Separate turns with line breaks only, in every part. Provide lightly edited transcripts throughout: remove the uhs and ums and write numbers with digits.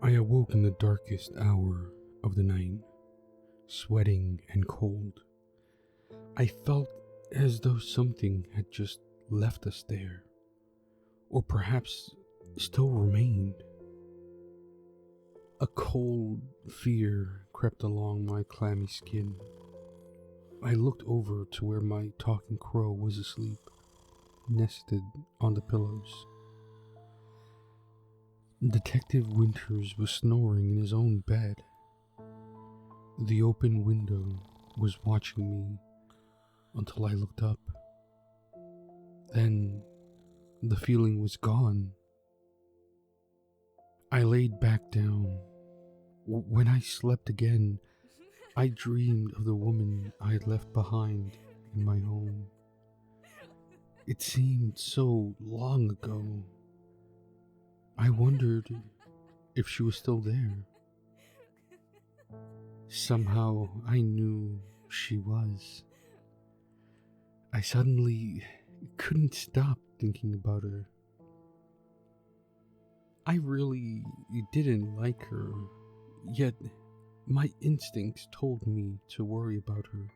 I awoke in the darkest hour of the night, sweating and cold. I felt as though something had just left us there, or perhaps still remained. A cold fear crept along my clammy skin. I looked over to where my talking crow was asleep, nested on the pillows. Detective Winters was snoring in his own bed. The open window was watching me until I looked up. Then the feeling was gone. I laid back down. When I slept again, I dreamed of the woman I had left behind in my home. It seemed so long ago. I wondered if she was still there. Somehow I knew she was. I suddenly couldn't stop thinking about her. I really didn't like her, yet my instincts told me to worry about her.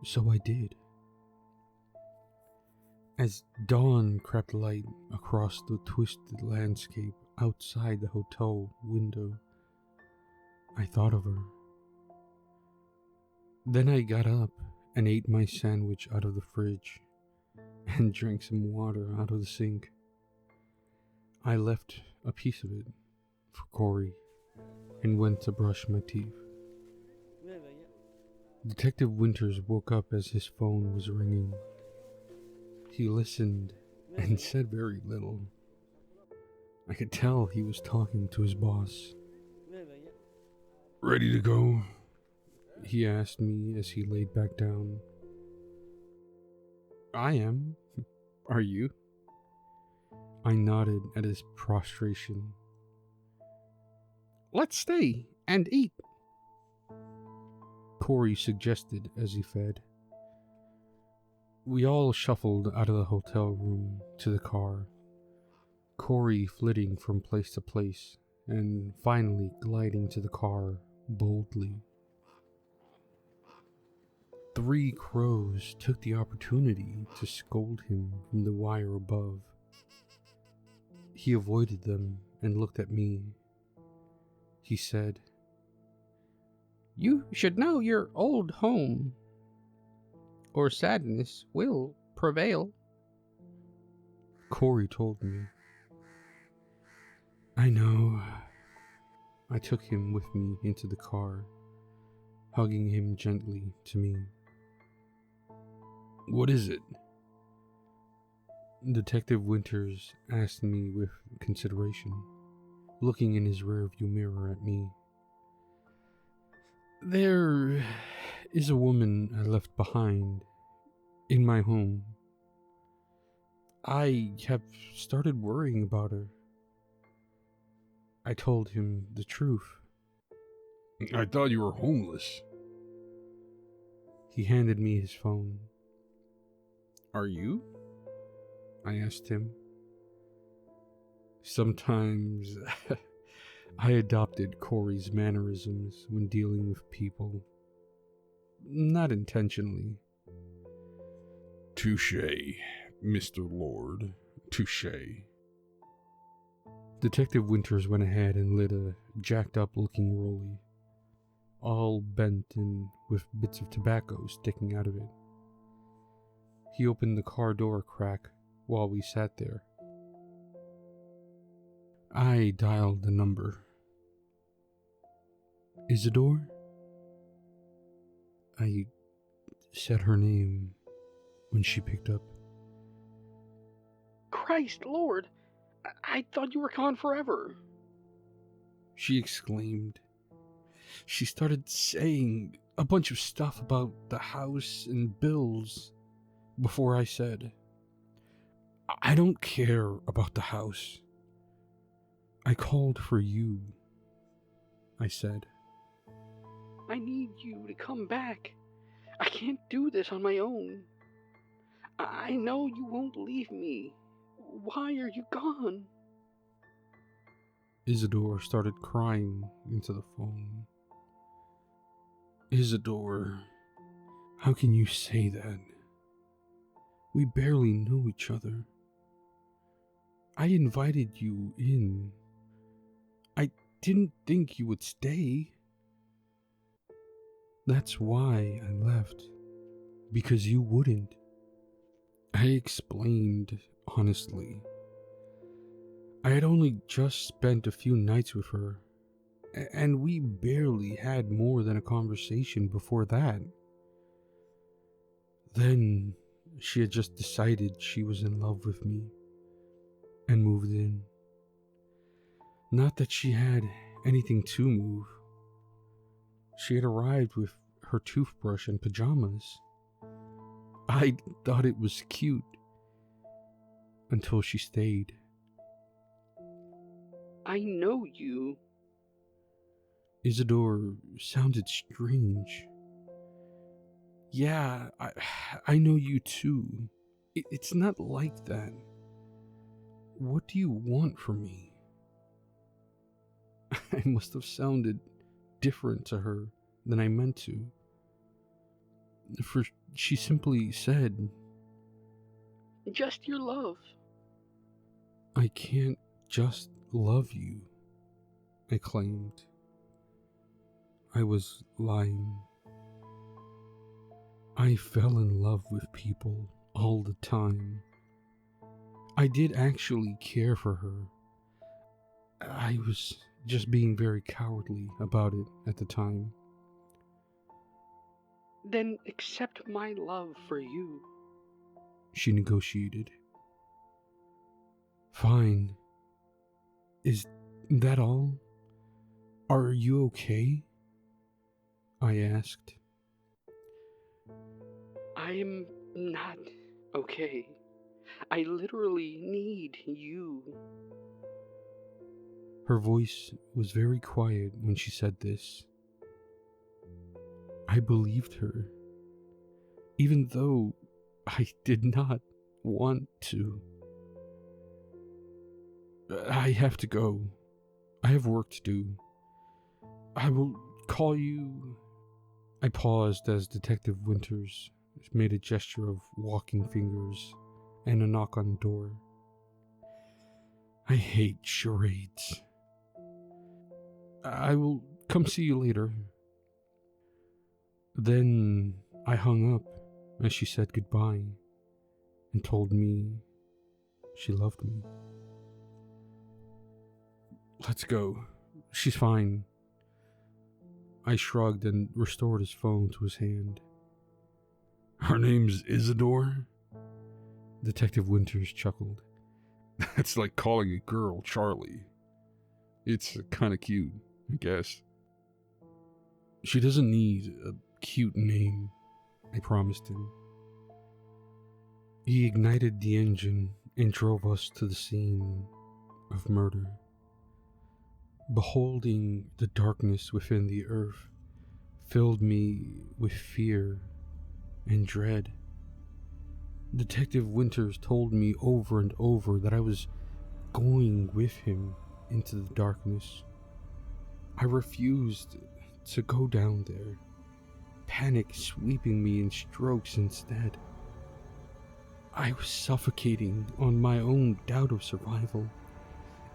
So I did. As dawn crept light across the twisted landscape outside the hotel window, I thought of her. Then I got up and ate my sandwich out of the fridge and drank some water out of the sink. I left a piece of it for Corey and went to brush my teeth. Detective Winters woke up as his phone was ringing. He listened and said very little. I could tell he was talking to his boss. "Ready to go?" he asked me as he laid back down. "I am. Are you?" I nodded at his prostration. "Let's stay and eat," Corey suggested as he fed. We all shuffled out of the hotel room to the car, Corey flitting from place to place and finally gliding to the car boldly. Three crows took the opportunity to scold him from the wire above. He avoided them and looked at me. He said, "You should know your old home, or sadness will prevail," Corey told me. "I know." I took him with me into the car, hugging him gently to me. "What is it?" Detective Winters asked me with consideration, looking in his rearview mirror at me. "There is a woman I left behind in my home. I have started worrying about her." I told him the truth. "I thought you were homeless." He handed me his phone. "Are you?" I asked him. Sometimes I adopted Corey's mannerisms when dealing with people. Not intentionally. "Touché, Mr. Lord, touché." Detective Winters went ahead and lit a jacked up looking rollie, all bent and with bits of tobacco sticking out of it. He opened the car door crack while we sat there. I dialed the number. "Isidore?" I said her name when she picked up.
"Christ, Lord! I thought you were gone forever!"
she exclaimed. She started saying a bunch of stuff about the house and bills before I said, "I don't care about the house. I called for you," I said.
"I need you to come back. I can't do this on my own. I know you won't leave me. Why are you gone?"
Isidore started crying into the phone. Isidore, how can you say that? We barely know each other. I invited you in. I didn't think you would stay. That's why I left. Because you wouldn't. I explained honestly. I had only just spent a few nights with her, and we barely had more than a conversation before that. Then she had just decided she was in love with me and moved in. Not that she had anything to move. She had arrived with her toothbrush and pajamas. I thought it was cute until she stayed.
I know you.
Isidore sounded strange. Yeah, I know you too. It's not like that. What do you want from me? I must have sounded different to her than I meant to. For she simply said,
Just your love.
I can't just love you, I claimed. I was lying. I fell in love with people all the time. I did actually care for her. I was just being very cowardly about it at the time.
Then accept my love for you.
She negotiated. Fine. Is that all? Are you okay? I asked.
I am not okay. I literally need you.
Her voice was very quiet when she said this. I believed her, even though I did not want to. I have to go. I have work to do. I will call you. I paused as Detective Winters made a gesture of walking fingers and a knock on the door. I hate charades. I will come see you later. Then I hung up as she said goodbye and told me she loved me. Let's go. She's fine. I shrugged and restored his phone to his hand. Her name's Isidore? Detective Winters chuckled. That's like calling a girl Charlie. It's kinda cute, I guess. She doesn't need a cute name, I promised him. He ignited the engine and drove us to the scene of murder. Beholding the darkness within the earth filled me with fear and dread. Detective Winters told me over and over that I was going with him into the darkness. I refused to go down there, panic sweeping me in strokes instead. I was suffocating on my own doubt of survival,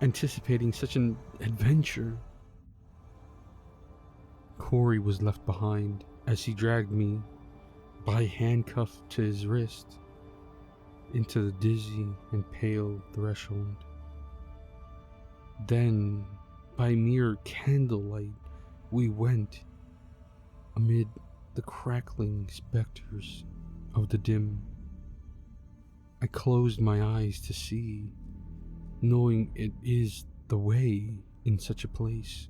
anticipating such an adventure. Corey was left behind as he dragged me by handcuff to his wrist into the dizzy and pale threshold. Then, by mere candlelight, we went amid the crackling specters of the dim. I closed my eyes to see, knowing it is the way in such a place.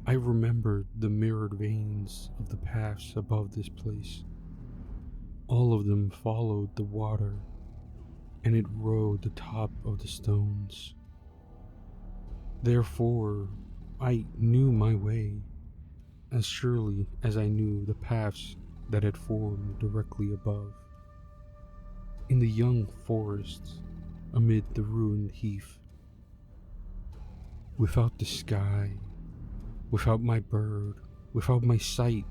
I remembered the mirrored veins of the paths above this place. All of them followed the water, and it rode the top of the stones. Therefore, I knew my way, as surely as I knew the paths that had formed directly above. In the young forests, amid the ruined heath, Without the sky, without my bird, without my sight,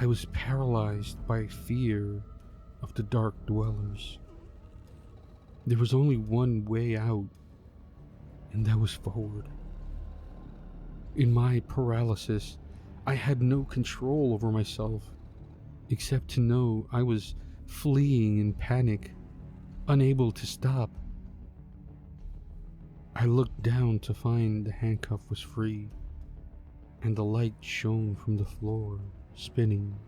I was paralyzed by fear of the dark dwellers. There was only one way out, and that was forward. In my paralysis, I had no control over myself, except to know I was fleeing in panic, unable to stop. I looked down to find the handcuff was free, and the light shone from the floor, spinning.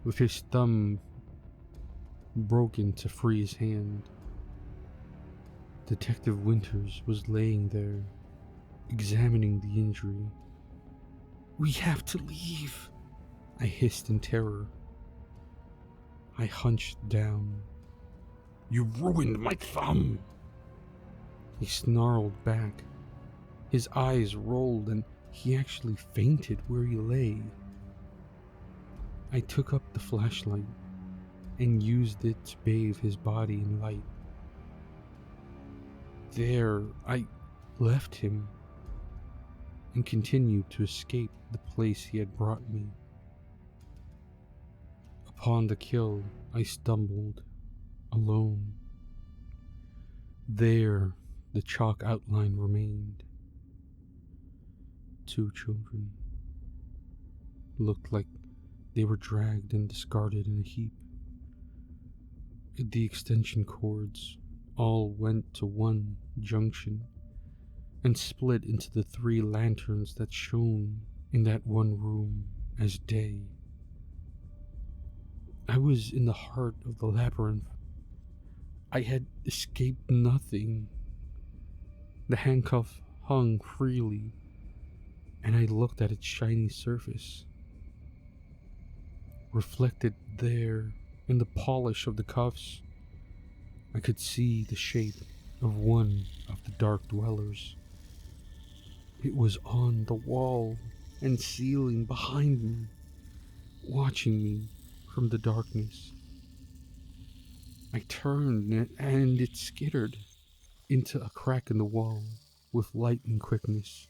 With his thumb broken to free his hand, Detective Winters was laying there, examining the injury. "We have to leave," I hissed in terror. I hunched down. "You ruined my thumb!" He snarled back. His eyes rolled and he actually fainted where he lay. I took up the flashlight and used it to bathe his body in light. There, I left him and continued to escape the place he had brought me. Upon the kill, I stumbled, alone. There, the chalk outline remained. 2 children looked like they were dragged and discarded in a heap. The extension cords all went to one junction and split into the 3 lanterns that shone in that one room as day. I was in the heart of the labyrinth. I had escaped nothing. The handcuff hung freely, and I looked at its shiny surface. Reflected there in the polish of the cuffs, I could see the shape of one of the dark dwellers. It was on the wall and ceiling behind me, watching me from the darkness. I turned and it skittered into a crack in the wall with lightning quickness.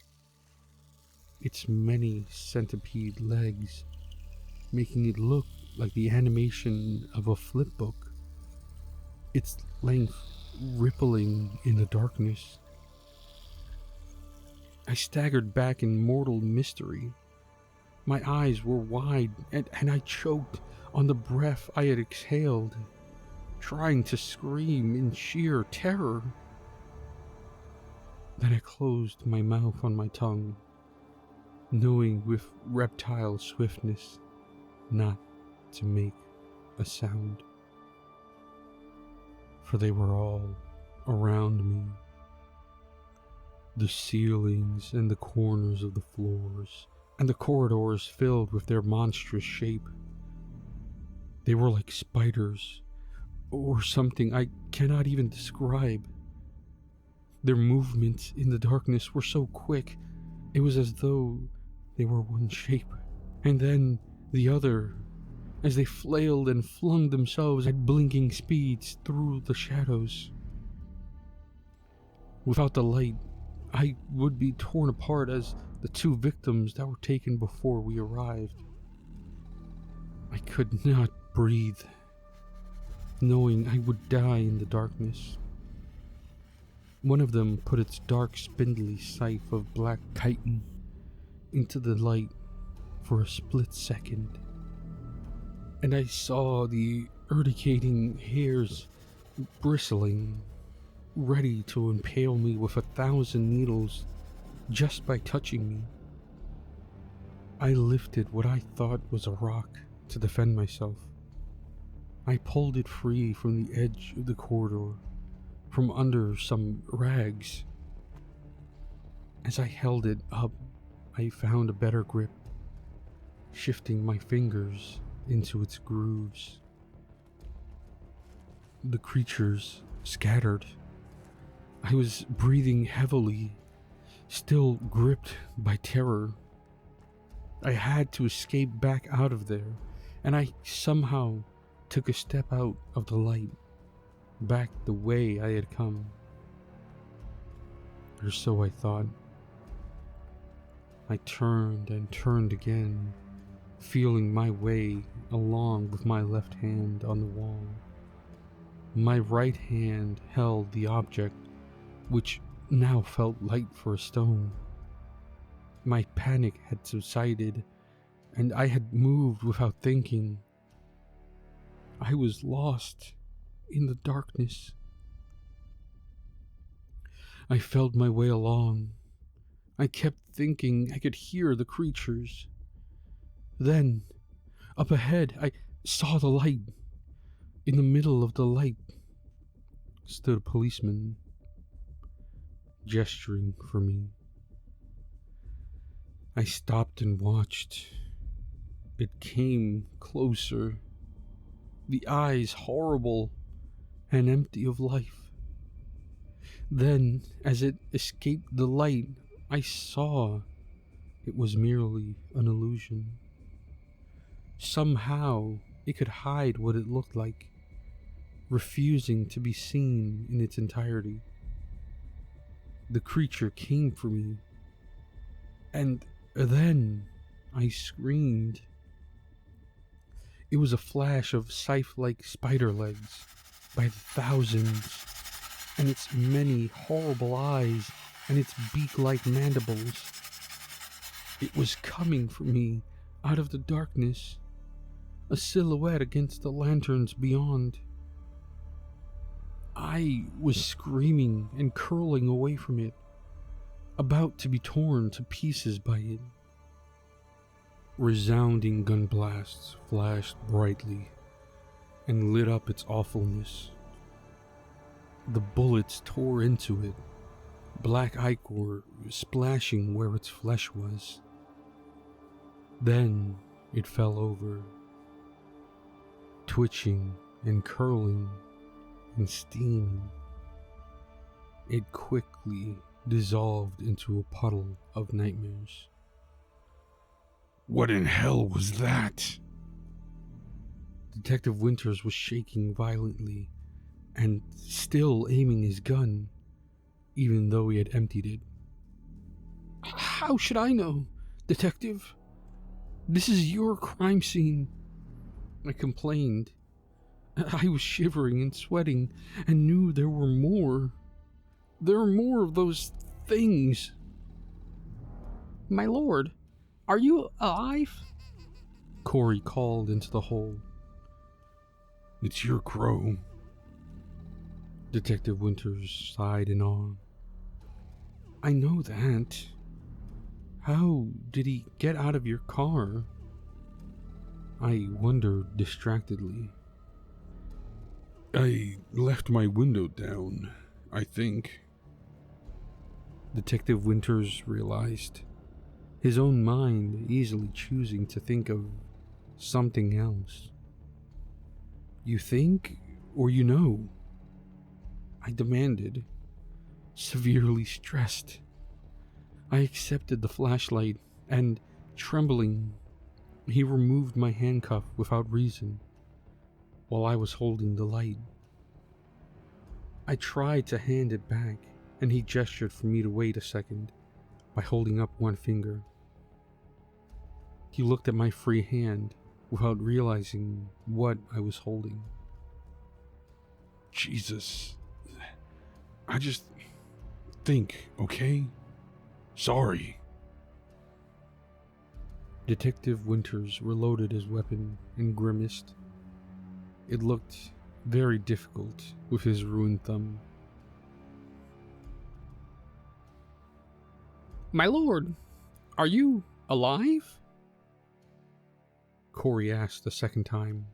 Its many centipede legs making it look like the animation of a flipbook. Its length rippling in the darkness. I staggered back in mortal mystery. My eyes were wide and I choked on the breath I had exhaled, trying to scream in sheer terror. Then I closed my mouth on my tongue, knowing with reptile swiftness not to make a sound. For they were all around me. The ceilings and the corners of the floors, and the corridors filled with their monstrous shape. They were like spiders, or something I cannot even describe. Their movements in the darkness were so quick, it was as though they were one shape, and then the other, as they flailed and flung themselves at blinking speeds through the shadows. Without the light, I would be torn apart as the 2 victims that were taken before we arrived. I could not breathe, knowing I would die in the darkness. One of them put its dark spindly scythe of black chitin into the light for a split second, and I saw the urticating hairs bristling, ready to impale me with 1,000 needles just by touching me. I lifted what I thought was a rock to defend myself. I pulled it free from the edge of the corridor, from under some rags. As I held it up, I found a better grip, shifting my fingers into its grooves. The creatures scattered. I was breathing heavily, still gripped by terror. I had to escape back out of there, and I somehow took a step out of the light, back the way I had come. or so I thought. I turned and turned again, feeling my way along with my left hand on the wall. My right hand held the object, which now felt light for a stone. My panic had subsided, and I had moved without thinking. I was lost in the darkness. I felt my way along. I kept thinking I could hear the creatures. Then, up ahead, I saw the light. In the middle of the light stood a policeman, gesturing for me. I stopped and watched. It came closer, the eyes horrible and empty of life. Then, as it escaped the light, I saw it was merely an illusion. Somehow, it could hide what it looked like, refusing to be seen in its entirety. The creature came for me, and then I screamed. It was a flash of scythe-like spider legs by the thousands, and its many horrible eyes, and its beak-like mandibles. It was coming for me out of the darkness, a silhouette against the lanterns beyond. I was screaming and curling away from it, about to be torn to pieces by it. Resounding gun blasts flashed brightly and lit up its awfulness. The bullets tore into it, black ichor splashing where its flesh was. Then it fell over, twitching and curling and steaming. It quickly dissolved into a puddle of nightmares. What in hell was that? Detective Winters was shaking violently and still aiming his gun, even though he had emptied it. How should I know, Detective? This is your crime scene, I complained. I was shivering and sweating and knew there were more. There are more of those things. My lord, are you alive? Corey called into the hole. It's your crow. Detective Winters sighed in awe. I know that. How did he get out of your car? I wondered distractedly. I left my window down, I think. Detective Winters realized, his own mind easily choosing to think of something else. You think, or you know? I demanded, severely stressed. I accepted the flashlight, and, trembling, he removed my handcuff without reason, while I was holding the light. I tried to hand it back, and he gestured for me to wait a second by holding up one finger. He looked at my free hand without realizing what I was holding. Jesus. I just think, okay? Sorry. Detective Winters reloaded his weapon and grimaced. It looked very difficult with his ruined thumb. My lord, are you alive? Corey asked the second time.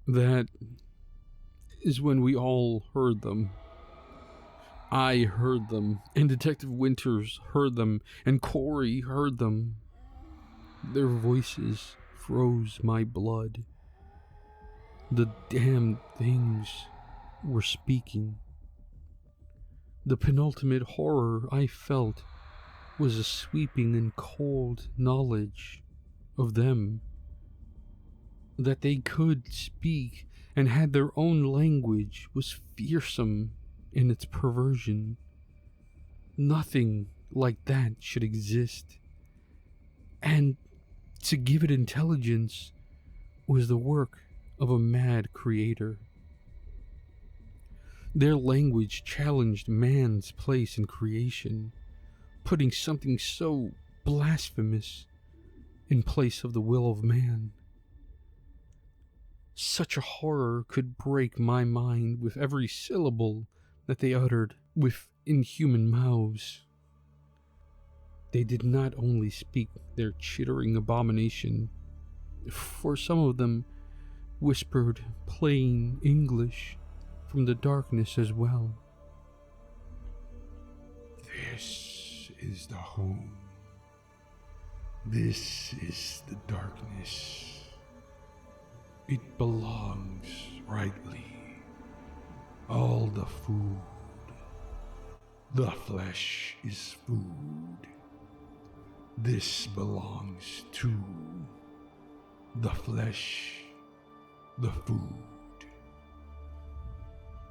That is when we all heard them. I heard them, and Detective Winters heard them, and Corey heard them. Their voices froze my blood. The damned things were speaking. The penultimate horror I felt was a sweeping and cold knowledge of them. That they could speak and had their own language was fearsome in its perversion. Nothing like that should exist. And to give it intelligence was the work of a mad creator. Their language challenged man's place in creation, putting something so blasphemous in place of the will of man. Such a horror could break my mind with every syllable that they uttered with inhuman mouths. They did not only speak their chittering abomination, for some of them whispered plain English from the darkness as well.
This is the home. This is the darkness. It belongs rightly. All the food. The flesh is food. This belongs to the flesh, the food.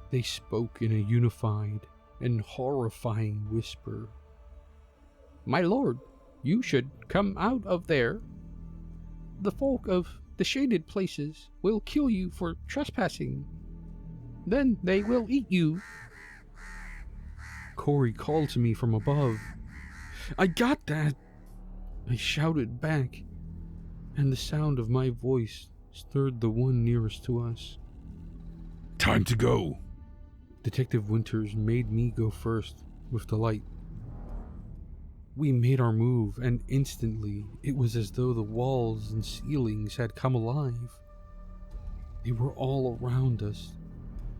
They spoke in a unified and horrifying whisper.
My lord, you should come out of there. The folk of the shaded places will kill you for trespassing. Then they will eat you.
Corey called to me from above. I got that! I shouted back, and the sound of my voice stirred the one nearest to us.
Time to go!
Detective Winters made me go first with the light. We made our move, and instantly it was as though the walls and ceilings had come alive. They were all around us,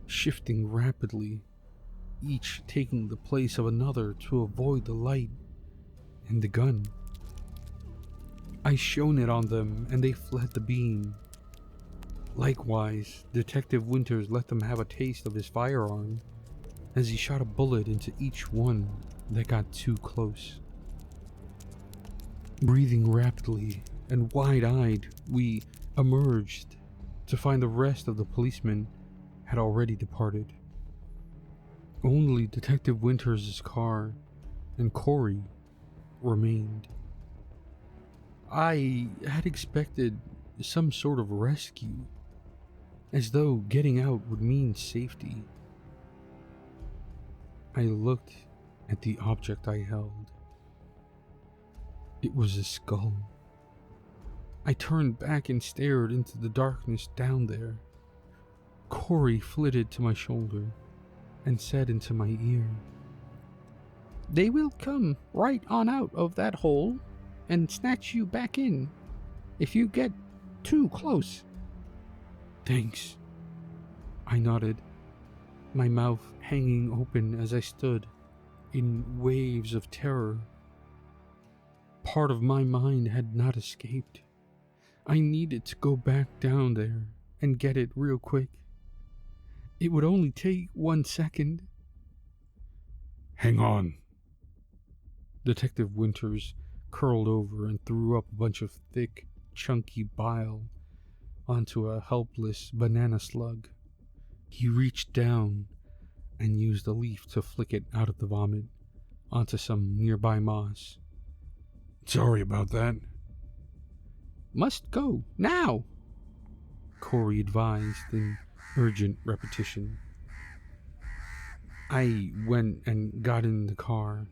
shifting rapidly, each taking the place of another to avoid the light and the gun. I shone it on them, and they fled the beam. Likewise, Detective Winters let them have a taste of his firearm, as he shot a bullet into each one that got too close. Breathing rapidly and wide-eyed, we emerged to find the rest of the policemen had already departed. Only Detective Winters' car and Corey remained. I had expected some sort of rescue, as though getting out would mean safety. I looked at the object I held. It was a skull. I turned back and stared into the darkness down there. Corey flitted to my shoulder and said into my ear,
They will come right on out of that hole and snatch you back in if you get too close.
Thanks. I nodded, my mouth hanging open as I stood in waves of terror. Part of my mind had not escaped. I needed to go back down there and get it real quick. It would only take 1 second.
Hang on.
Detective Winters curled over and threw up a bunch of thick, chunky bile onto a helpless banana slug. He reached down and used a leaf to flick it out of the vomit onto some nearby moss.
Sorry about that.
Must go now,
Corey advised in urgent repetition. I went and got in the car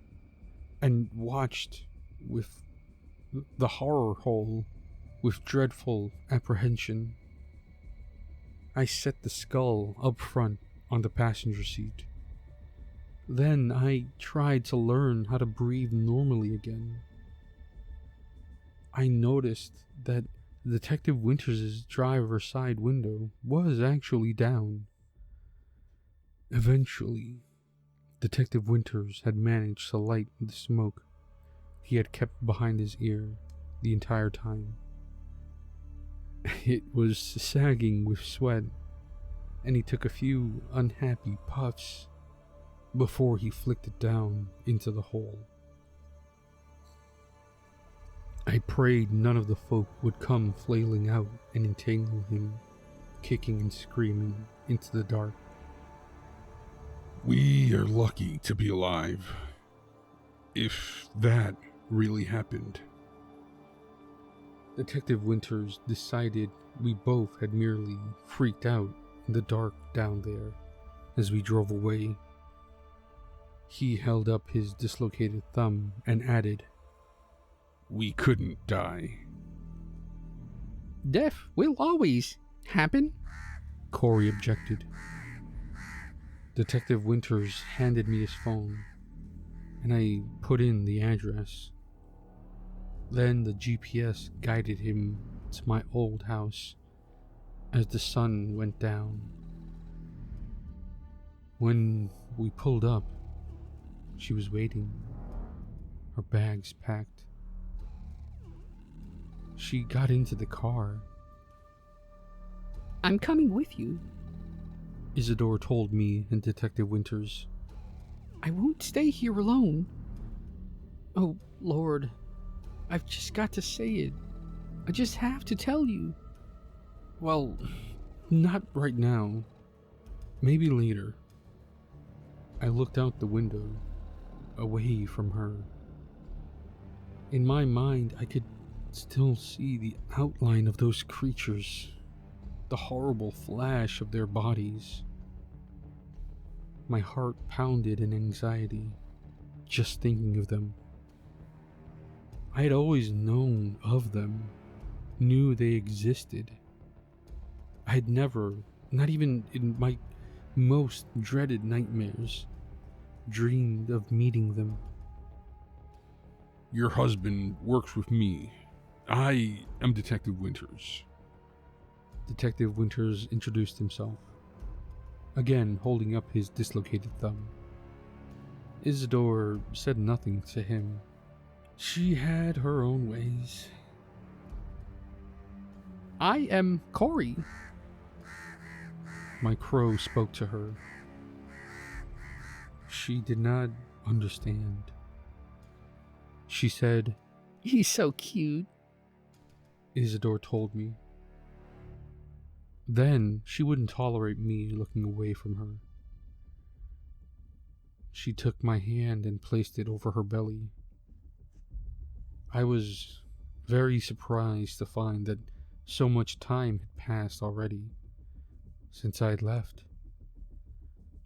and watched with the horror hole with dreadful apprehension. I set the skull up front on the passenger seat. Then I tried to learn how to breathe normally again. I noticed that Detective Winters' driver's side window was actually down. Eventually, Detective Winters had managed to light the smoke he had kept behind his ear the entire time. It was sagging with sweat, and he took a few unhappy puffs before he flicked it down into the hole. I prayed none of the folk would come flailing out and entangle him, kicking and screaming into the dark.
We are lucky to be alive. If that really happened.
Detective Winters decided we both had merely freaked out in the dark down there as we drove away. He held up his dislocated thumb and added,
We couldn't die.
Death will always happen.
Corey objected. Detective Winters handed me his phone, and I put in the address. Then the GPS guided him to my old house as the sun went down. When we pulled up, she was waiting, her bags packed. She got into the car.
I'm coming with you.
Isidore told me and Detective Winters.
I won't stay here alone. Oh, Lord. I've just got to say it. I just have to tell you.
Well, not right now. Maybe later. I looked out the window, away from her. In my mind, I could still see the outline of those creatures, the horrible flash of their bodies. My heart pounded in anxiety, just thinking of them. I had always known of them, knew they existed. I had never, not even in my most dreaded nightmares, dreamed of meeting them.
Your husband works with me. I am Detective Winters.
Detective Winters introduced himself, again holding up his dislocated thumb. Isidore said nothing to him. She had her own ways.
I am Corey.
My crow spoke to her. She did not understand. She said,
He's so cute.
Isidore told me. Then she wouldn't tolerate me looking away from her. She took my hand and placed it over her belly. I was very surprised to find that so much time had passed already since I had left.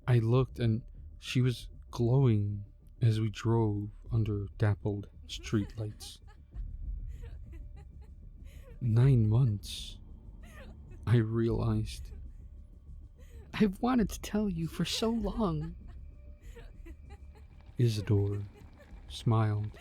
I looked and she was glowing as we drove under dappled streetlights. 9 months, I realized.
I've wanted to tell you for so long.
Isidore smiled.